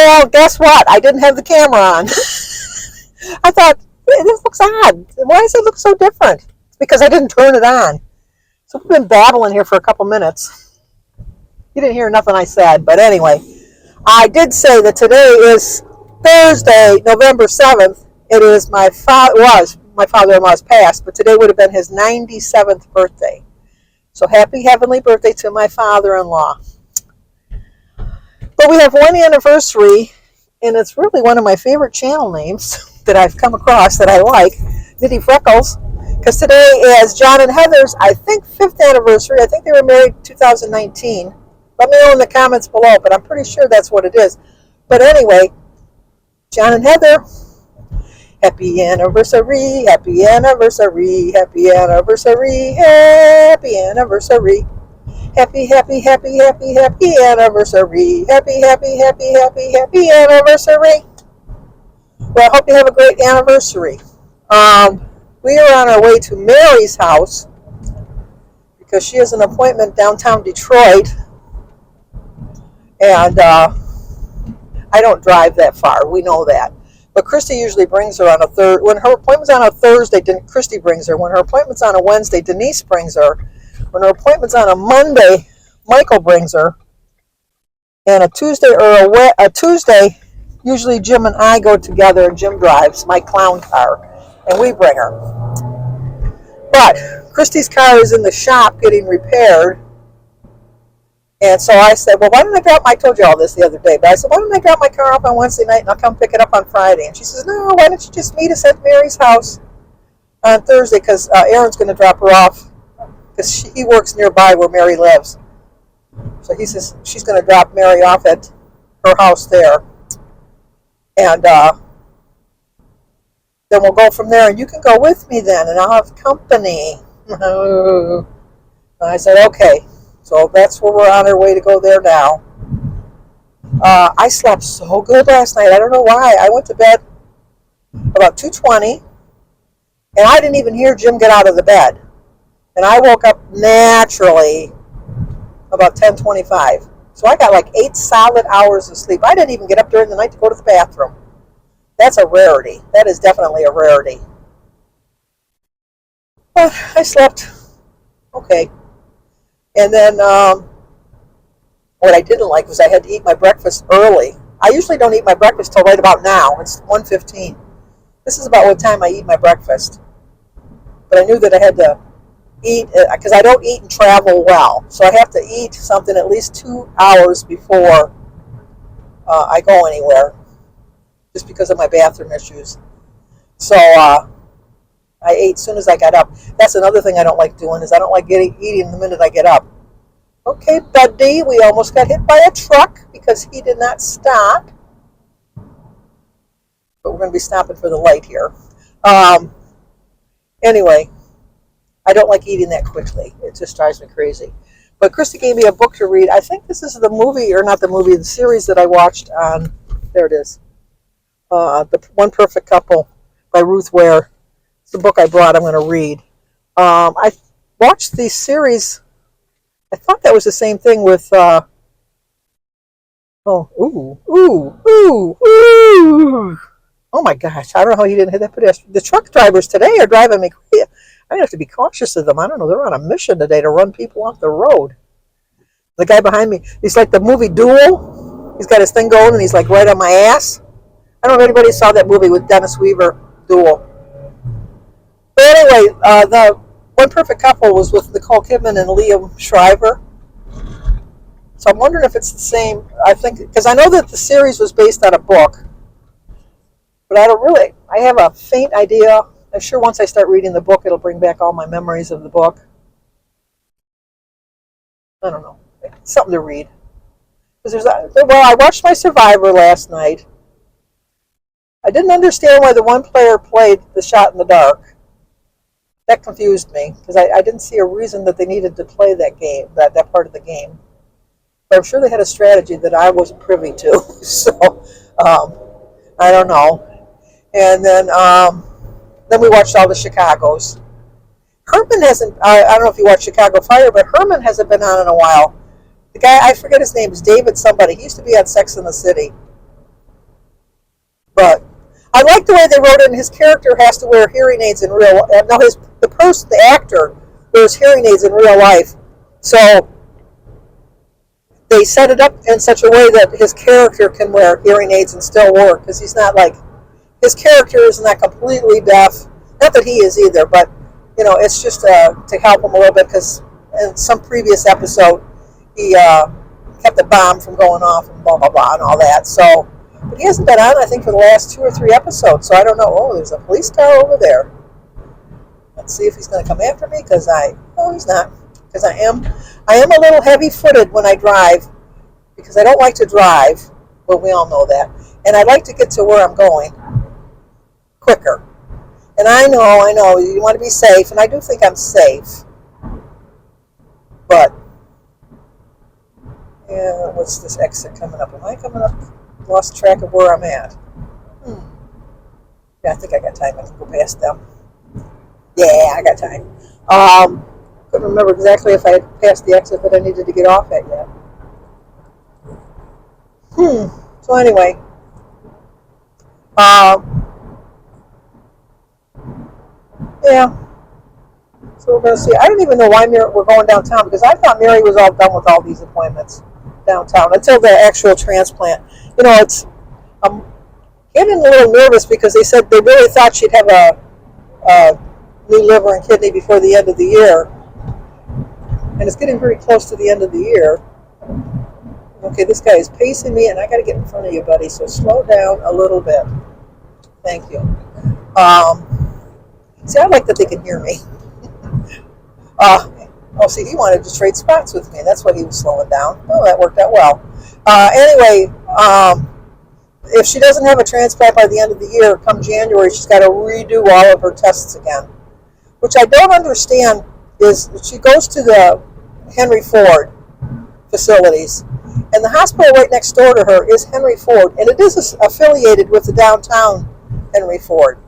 Well, guess what? I didn't have the camera on. I thought, this looks odd. Why does it look so different? It's because I didn't turn it on. So we've been babbling here for a couple minutes. You didn't hear nothing I said, but anyway. I did say that today is Thursday, November 7th. It is my father-in-law's passed, but today would have been his 97th birthday. So happy heavenly birthday to my father-in-law. But we have one anniversary, and it's really one of my favorite channel names that I've come across that I like, Nitty Freckles, because today is John and Heather's, I think, 5th anniversary. I think they were married 2019. Let me know in the comments below, but I'm pretty sure that's what it is. But anyway, John and Heather, happy anniversary, happy anniversary, happy anniversary, happy anniversary. Happy, happy, happy, happy, happy anniversary. Happy, happy, happy, happy, happy anniversary. Well, I hope you have a great anniversary. We are on our way to Mary's house because she has an appointment downtown Detroit. And I don't drive that far. We know that. But Christy usually brings her on a Thursday. When her appointment's on a Thursday, Christy brings her. When her appointment's on a Wednesday, Denise brings her. When her appointment's on a Monday, Michael brings her. And a Tuesday, usually Jim and I go together, and Jim drives my clown car, and we bring her. But Christy's car is in the shop getting repaired. And so I said, well, why don't I told you all this the other day, but I said, why don't I drop my car off on Wednesday night and I'll come pick it up on Friday? And she says, no, why don't you just meet us at Mary's house on Thursday, because Aaron's going to drop her off, because he works nearby where Mary lives. So he says she's going to drop Mary off at her house there. And then we'll go from there, and you can go with me then, and I'll have company. I said, okay. So that's where we're on our way to go there now. I slept so good last night. I don't know why. I went to bed about 2:20, and I didn't even hear Jim get out of the bed. And I woke up naturally about 10:25. So I got like 8 solid hours of sleep. I didn't even get up during the night to go to the bathroom. That's a rarity. That is definitely a rarity. But I slept okay. And then what I didn't like was I had to eat my breakfast early. I usually don't eat my breakfast till right about now. It's 1:15. This is about what time I eat my breakfast. But I knew that I had to eat, because I don't eat and travel well. So I have to eat something at least 2 hours before I go anywhere, just because of my bathroom issues. So I ate as soon as I got up. That's another thing I don't like doing, is I don't like eating the minute I get up. Okay, buddy, we almost got hit by a truck because he did not stop. But we're going to be stopping for the light here. Anyway, I don't like eating that quickly. It just drives me crazy. But Christy gave me a book to read. I think this is the movie, or not the movie, the series that I watched on, there it is, The One Perfect Couple by Ruth Ware. The book I brought, I'm going to read. I watched the series. I thought that was the same thing with, oh my gosh, I don't know how you didn't hit that pedestrian. The truck drivers today are driving me crazy. I'm going to have to be cautious of them. I don't know, they're on a mission today to run people off the road. The guy behind me, he's like the movie Duel. He's got his thing going, and he's like right on my ass. I don't know if anybody saw that movie with Dennis Weaver, Duel. But anyway, the One Perfect Couple was with Nicole Kidman and Liam Shriver. So I'm wondering if it's the same. I think, because I know that the series was based on a book, but I have a faint idea. I'm sure once I start reading the book, it'll bring back all my memories of the book. I don't know. It's something to read. I watched my Survivor last night. I didn't understand why the one player played the shot in the dark. That confused me, because I didn't see a reason that they needed to play that game, that part of the game. But I'm sure they had a strategy that I wasn't privy to. So, I don't know. And then we watched all the Chicagos. Herman hasn't, I don't know if you watched Chicago Fire, but Herman hasn't been on in a while. The guy, I forget his name, is David somebody. He used to be on Sex and the City. But I like the way they wrote it. And his character has to wear hearing aids in real. No, the actor wears hearing aids in real life. So they set it up in such a way that his character can wear hearing aids and still work, because he's not like, his character is not completely deaf. Not that he is either, but it's just to help him a little bit, because in some previous episode he kept the bomb from going off and blah blah blah and all that. So, but he hasn't been on, I think, for the last 2 or 3 episodes. So I don't know. Oh, there's a police car over there. Let's see if he's going to come after me, because he's not, because I am a little heavy-footed when I drive, because I don't like to drive. Well, we all know that, and I like to get to where I'm going quicker. And I know, you want to be safe, and I do think I'm safe. But, yeah, what's this exit coming up? Am I coming up? Lost track of where I'm at. Yeah, I think I got time. I can go past them. Yeah, I got time. Couldn't remember exactly if I had passed the exit that I needed to get off at yet. So anyway, yeah. So we're going to see. I don't even know why we're going downtown, because I thought Mary was all done with all these appointments downtown until the actual transplant. I'm getting a little nervous, because they said they really thought she'd have a new liver and kidney before the end of the year. And it's getting very close to the end of the year. Okay, this guy is pacing me, and I got to get in front of you, buddy, so slow down a little bit. Thank you. See, I like that they can hear me. See, he wanted to trade spots with me. That's why he was slowing down. Oh, that worked out well. Anyway, if she doesn't have a transplant by the end of the year, come January, she's got to redo all of her tests again. Which I don't understand is she goes to the Henry Ford facilities, and the hospital right next door to her is Henry Ford, and it is affiliated with the downtown Henry Ford.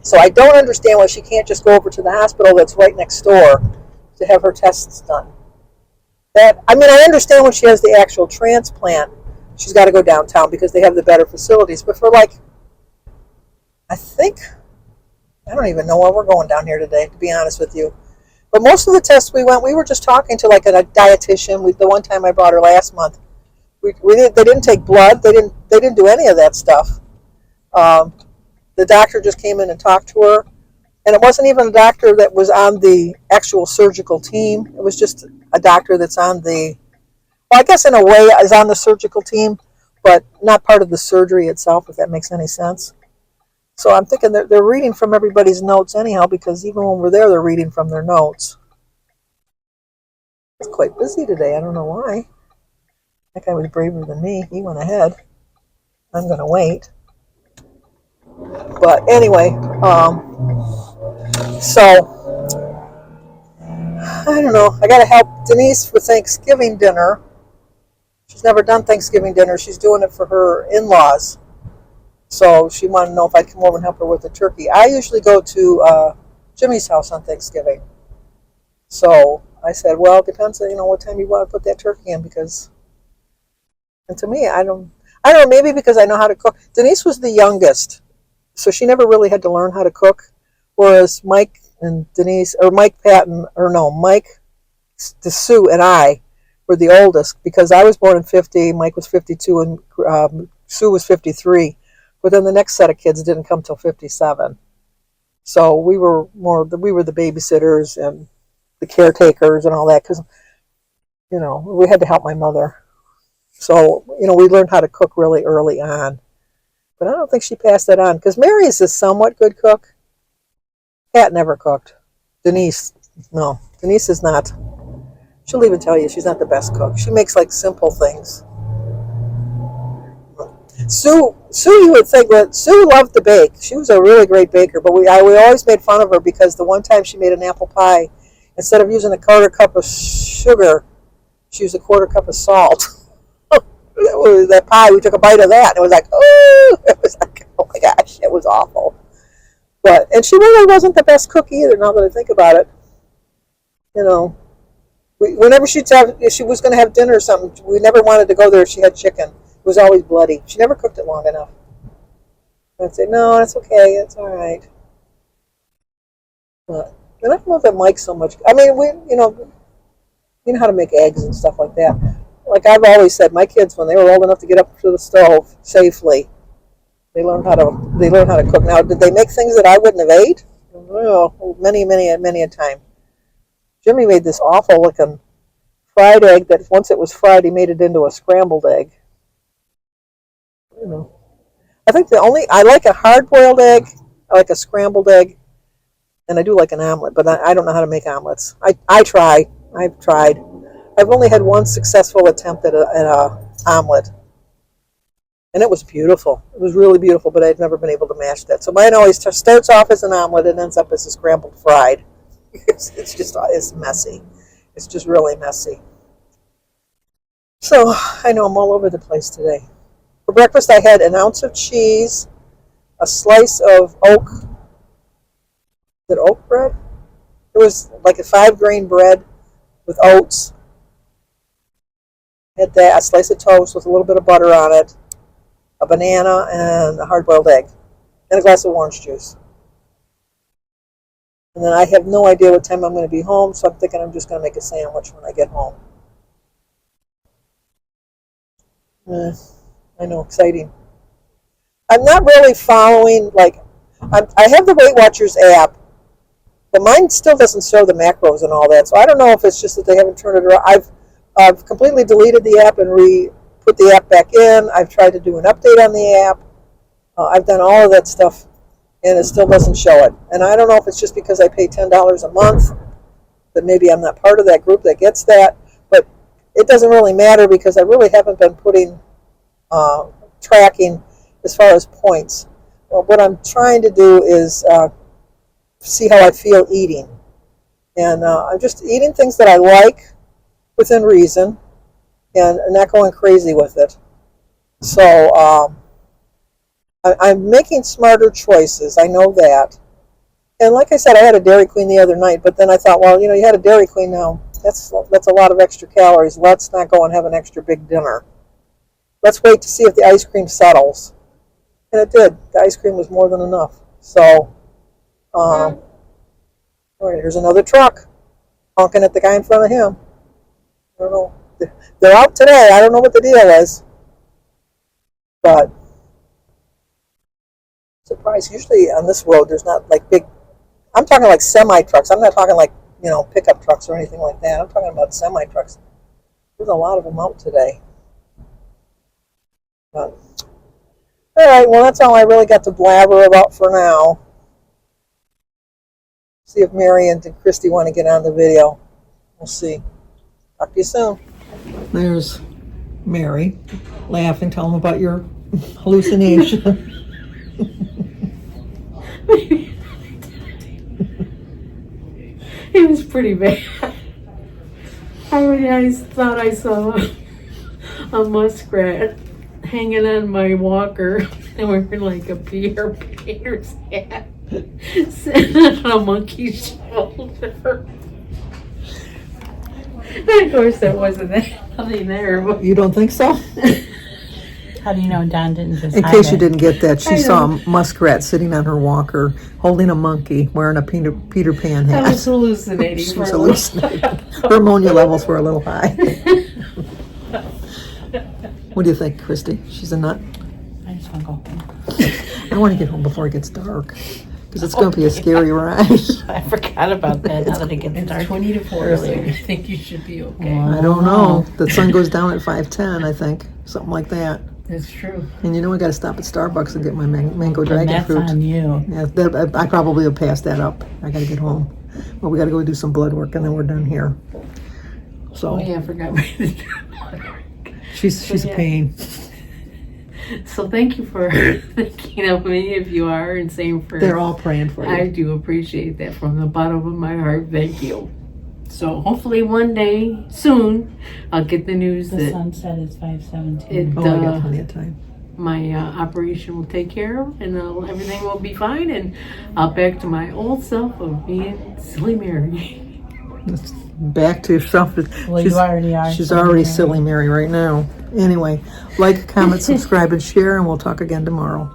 So I don't understand why she can't just go over to the hospital that's right next door to have her tests done. I understand when she has the actual transplant, she's got to go downtown because they have the better facilities. But for I don't even know where we're going down here today, to be honest with you. But most of the tests we were just talking to a dietitian. The one time I brought her last month, they didn't take blood. They didn't do any of that stuff. The doctor just came in and talked to her, and it wasn't even a doctor that was on the actual surgical team. It was just a doctor that's on I guess in a way is on the surgical team, but not part of the surgery itself, if that makes any sense. So I'm thinking they're reading from everybody's notes anyhow, because even when we're there, they're reading from their notes. It's quite busy today. I don't know why. That guy was braver than me. He went ahead. I'm going to wait. But anyway, so I don't know. I got to help Denise with Thanksgiving dinner. She's never done Thanksgiving dinner. She's doing it for her in-laws. So she wanted to know if I'd come over and help her with the turkey. I usually go to Jimmy's house on Thanksgiving. So I said, well, it depends on, what time you want to put that turkey in, because, and to me, I don't know, maybe because I know how to cook. Denise was the youngest, so she never really had to learn how to cook, whereas Mike and Denise, or Mike Patton, or no, Mike, Sue, and I were the oldest, because I was born in 50, Mike was 52, and Sue was 53. But then the next set of kids didn't come till 57. So we were the babysitters and the caretakers and all that, because, we had to help my mother. So, we learned how to cook really early on. But I don't think she passed that on, because Mary is a somewhat good cook. Pat never cooked. Denise is not. She'll even tell you she's not the best cook. She makes simple things. Sue, you would think, but Sue loved to bake. She was a really great baker, but we always made fun of her, because the one time she made an apple pie, instead of using a quarter cup of sugar, she used a quarter cup of salt. That pie, we took a bite of that, and it was oh my gosh, it was awful. And she really wasn't the best cook either, now that I think about it. Whenever if she was going to have dinner or something, we never wanted to go there if she had chicken. It was always bloody. She never cooked it long enough. I'd say, no, it's okay. It's all right. But and I don't know if it Mike so much. I mean, you know how to make eggs and stuff like that. Like I've always said, my kids, when they were old enough to get up to the stove safely, they learned how to cook. Now, did they make things that I wouldn't have ate? Well, many a time. Jimmy made this awful looking fried egg that once it was fried, he made it into a scrambled egg. You know, I think I like a hard boiled egg, I like a scrambled egg, and I do like an omelet, but I don't know how to make omelets. I've tried. I've only had one successful attempt at a omelet, and it was beautiful. It was really beautiful, but I'd never been able to mash that. So mine always starts off as an omelet and ends up as a scrambled fried. It's messy. It's just really messy. So I know I'm all over the place today. For breakfast, I had an ounce of cheese, a slice of oat bread? It was like a 5-grain bread with oats. Had that, a slice of toast with a little bit of butter on it, a banana, and a hard-boiled egg, and a glass of orange juice. And then I have no idea what time I'm going to be home, so I'm thinking I'm just going to make a sandwich when I get home. I know, exciting. I'm not really following, I have the Weight Watchers app, but mine still doesn't show the macros and all that, so I don't know if it's just that they haven't turned it around. I've completely deleted the app and put the app back in. I've tried to do an update on the app. I've done all of that stuff, and it still doesn't show it. And I don't know if it's just because I pay $10 a month, that maybe I'm not part of that group that gets that, but it doesn't really matter because I really haven't been putting tracking as far as points. Well, what I'm trying to do is see how I feel eating. And I'm just eating things that I like within reason and not going crazy with it. So I'm making smarter choices. I know that. And like I said, I had a Dairy Queen the other night, but then I thought, well, you had a Dairy Queen now. That's a lot of extra calories. Let's not go and have an extra big dinner. Let's wait to see if the ice cream settles. And it did. The ice cream was more than enough. So, all right, here's another truck honking at the guy in front of him. I don't know. They're out today. I don't know what the deal is. But, surprise, usually on this road there's not like big, I'm talking like semi-trucks. I'm not talking like, pickup trucks or anything like that. I'm talking about semi-trucks. There's a lot of them out today. But, all right, well, that's all I really got to blabber about for now. See if Mary and Christy want to get on the video. We'll see. Talk to you soon. There's Mary laughing. Tell them about your hallucination. It was pretty bad. I thought I saw a muskrat hanging on my walker and wearing like a Peter painter's hat sitting on a monkey's shoulder. And of course there wasn't nothing there. But You don't think so? How do you know Don didn't just In hide case you it? didn't get that, she saw a muskrat sitting on her walker, holding a monkey, wearing a Peter Pan hat. I was hallucinating. She was hallucinating. Her ammonia levels were a little high. What do you think, Christy? She's a nut? I just want to go home. I want to get home before it gets dark, because it's going to be a scary ride. I forgot about that now that it gets dark. It's 20 to 4, so I think you should be okay. I don't know. The sun goes down at 5:10, I think. Something like that. That's true. And I got to stop at Starbucks and get my mango dragon And that's fruit. on you. Yeah, I probably will pass that up. I got to get home. Well, we got to go do some blood work, and then we're done here. So Oh yeah, I forgot. she's a pain. So thank you for thinking of me if you are and saying for. They're all praying for you. I do appreciate that from the bottom of my heart. Thank you. So hopefully one day soon I'll get the news The that sunset is 5:17. I got plenty of time. my operation will take care of and everything will be fine and I'll back to my old self of being silly Mary. Back to yourself. Well, you already are. She's Silly already Mary. silly Mary right now. Anyway, like, comment, subscribe, and share, and we'll talk again tomorrow.